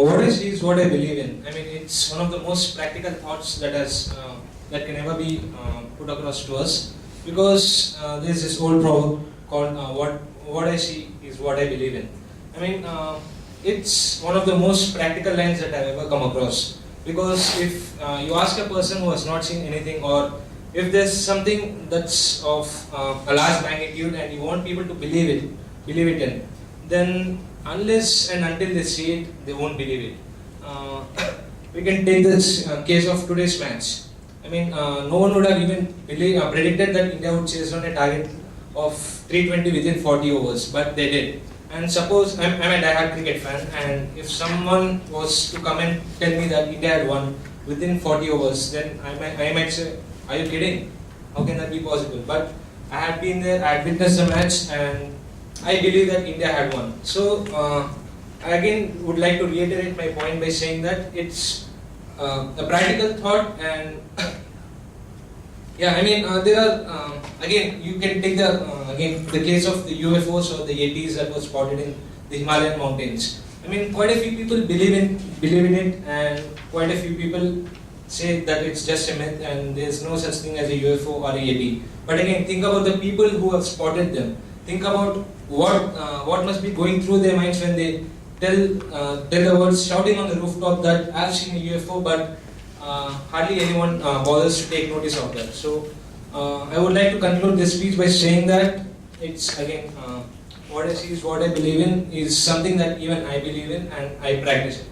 what I see is what I believe in. I mean, it's one of the most practical thoughts that can ever be put across to us, because there's this old proverb called what I see is what I believe in. I mean, it's one of the most practical lines that I've ever come across. Because if you ask a person who has not seen anything, or if there's something that's of a large magnitude and you want people to believe it in, then unless and until they see it, they won't believe it. We can take this case of today's match. I mean, no one would have even predicted that India would chase down a target of 320 within 40 overs, but they did. And suppose I'm a diehard cricket fan, and if someone was to come and tell me that India had won within 40 overs, then I might say, "Are you kidding? How can that be possible?" But I had been there, I had witnessed the match, and I believe that India had won. So I again would like to reiterate my point by saying that it's a practical thought, and yeah, I mean there are again you can take the case of the UFOs or the Yetis that was spotted in the Himalayan mountains. I mean, quite a few people believe in it, and quite a few people say that it's just a myth and there's no such thing as a UFO or a Yeti. But again, think about the people who have spotted them. Think about what must be going through their minds when they tell the words, shouting on the rooftop that I've seen a UFO, but hardly anyone bothers to take notice of that. So I would like to conclude this speech by saying that it's again what I see is what I believe in is something that even I believe in and I practice it.